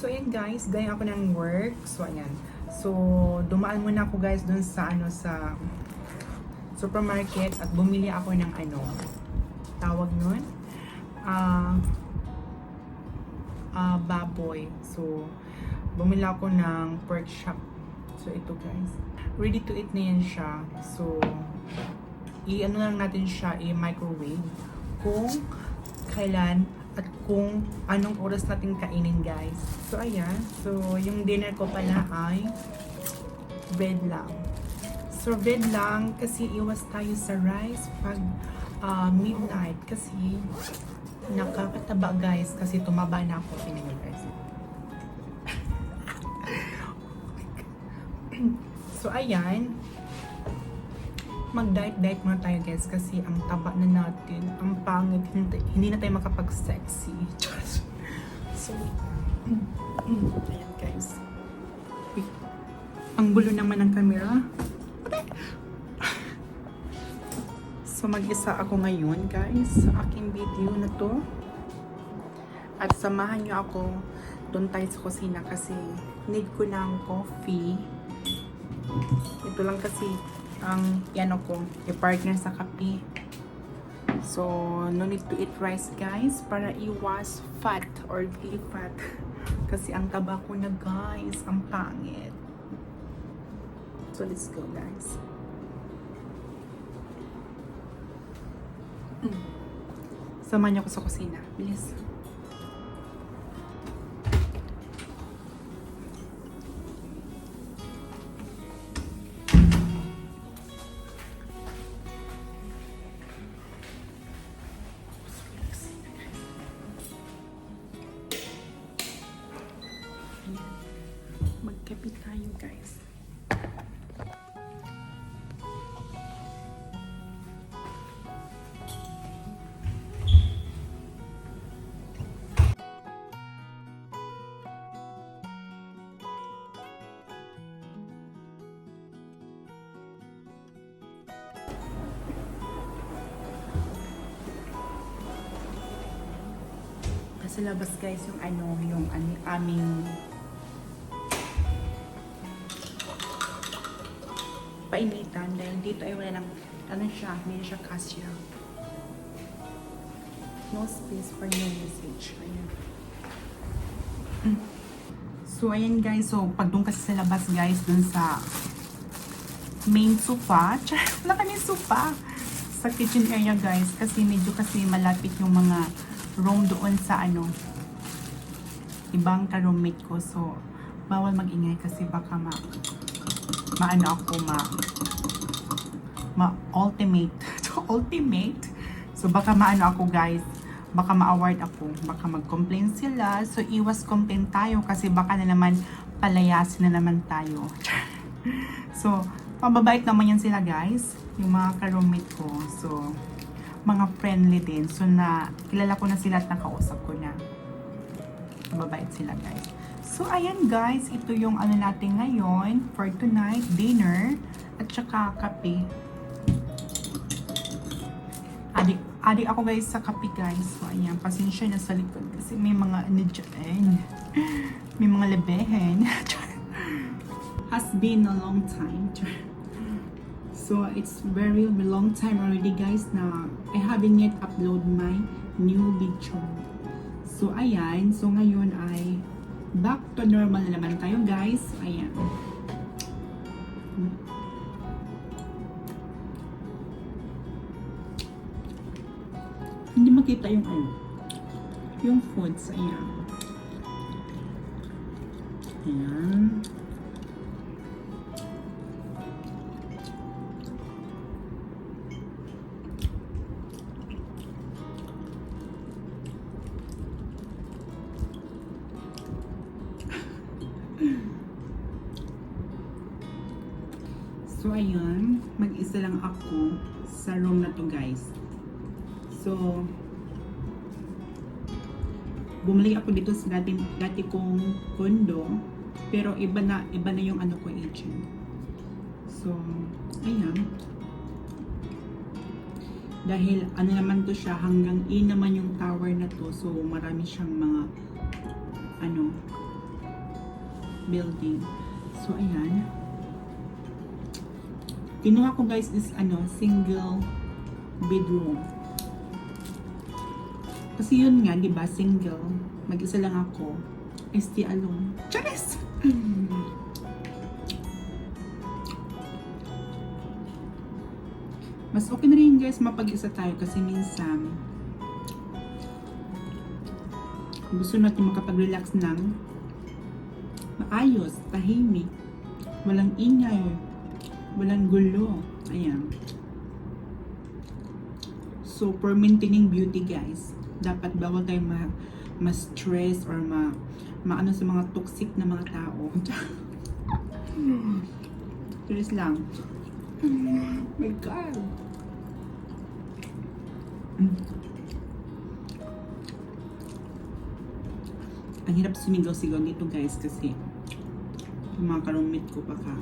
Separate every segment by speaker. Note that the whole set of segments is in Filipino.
Speaker 1: So ayan guys, galing ako ng work. So ayan. So dumaan muna ako guys dun sa sa supermarket at bumili ako ng tawag nun? Baboy. So bumili ako ng pork chop. So ito guys. Ready to eat na yan siya. So i-ano lang natin siya, i-microwave kung kailan at kung anong oras natin kainin guys. So ayan, so yung dinner ko pala ay bread lang. So bread lang kasi iwas tayo sa rice pag midnight kasi nakakataba guys kasi tumaba na ako. Tingnan nyo guys. So ayan, mag-diet muna tayo guys kasi ang taba na natin, ang pangit, hindi na tayo makapag-sexy. So, ayan guys. Wait. Ang gulo naman ng camera. So, mag-isa ako ngayon guys sa aking video na to. At samahan nyo ako doon tayo sa kusina kasi need ko ng coffee. Ito lang kasi ang yan ako, i-partner sa kape. So, no need to eat rice guys para iwas fat or belly fat. Kasi ang taba ko na guys, ang pangit. So, let's go guys. Samahan niyo ako sa kusina. Bilis. Magkape tayo guys. Sa labas guys yung aming painitan dahil dito ay wala lang hindi siya kasya. No space for new message. Ayan. So ayan guys, so pag doon kasi sa labas guys, doon sa main sofa, wala kami sofa sa kitchen area guys kasi medyo kasi malapit yung mga room doon sa ibang ka-roommate ko. So bawal mag-ingay kasi baka ultimate. So baka ako guys, baka ma-award ako, baka mag-complain sila. So iwas complain tayo kasi baka na naman palayasin na naman tayo. So pababait naman yan sila guys, yung mga ka-roommate ko. So mga friendly din. So na kilala ko na sila at nakausap ko na. Mababait sila guys. So ayan guys, ito yung natin ngayon for tonight, dinner at saka kape. Adik ako guys sa kape guys. So ayan, pasensya na sa likod kasi may mga dyan. May mga lebehin. Has been a long time. So it's very long time already guys na I haven't yet upload my new video. So ayan, so ngayon ay back to normal na naman tayo guys. Ayan. Hindi makita yung foods. Ayan. Ayan. So ayun, mag-isa lang ako sa room na to guys. So bumalik ako dito sa dati kong condo, pero iba na yung ko agent. So ayan, dahil naman to siya, hanggang E naman yung tower na to. So marami siyang mga building. So, ayan. Kinuha ko guys is single bedroom. Kasi yun nga, di ba, single. Mag-isa lang ako. Stay alone. Charis! Mas okay na rin guys mapag-isa tayo kasi minsan gusto natin makapag-relax ng maayos, tahimik, walang ingay, walang gulo. Ayan. So, for maintaining beauty guys, dapat bawal tayo ma-stress or maano sa mga toxic na mga tao. Serious lang. My God. Ang hirap sumigaw-sigaw dito guys kasi yung mga karumit ko baka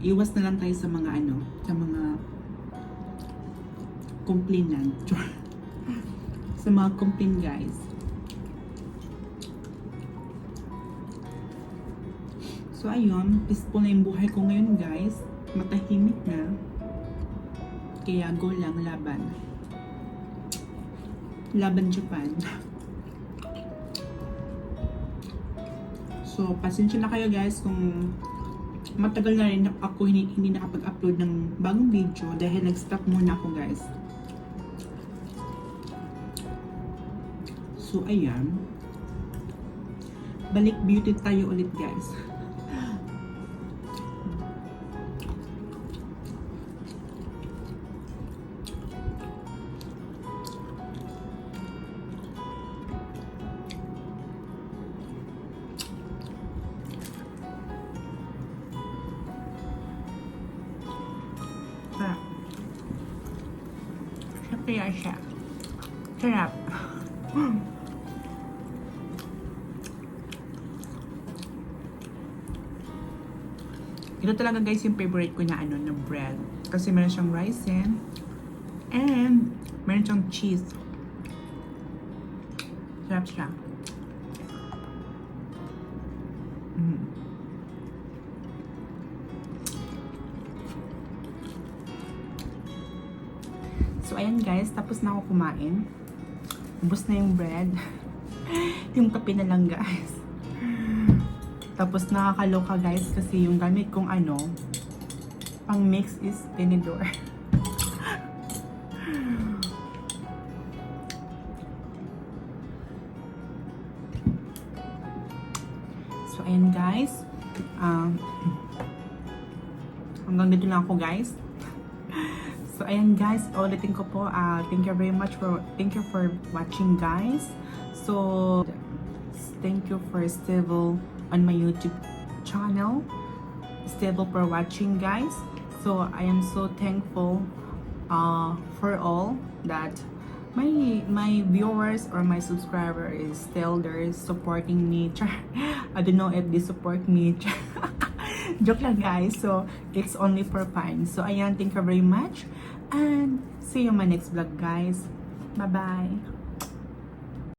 Speaker 1: iwas na lang tayo sa mga sa mga complainant. Sa mga complain guys. So ayun, peaceful na yung buhay ko ngayon guys. Matahimik na. Kaya go lang, laban. Laban Japan. So, pasensya na kayo guys kung matagal na rin ako hindi nakapag-upload ng bagong video dahil nag-stop muna ako guys. So, ayan. Balik beauty tayo ulit guys. Sarap. Sarap kaya siya. Sarap. Ito talaga guys yung favorite ko na na bread. Kasi meron siyang raisin and meron siyang cheese. Sarap siya. So, ayan guys, tapos na ako kumain. Ubus na yung bread. Yung kape na lang guys. Tapos nakakaloka guys kasi yung gamit kong pang mix is tinidor. So, ayan guys. Hanggang dito lang ako guys. So, ayan guys, ulitin ko po, thank you for watching guys. So, thank you for stable on my YouTube channel. Stable for watching guys. So, I am so thankful for all that my viewers or my subscriber is still there supporting me. I don't know if they support me. Joke lang guys. So, it's only for fun. So, ayan, thank you very much. And see you in my next vlog guys. Bye-bye.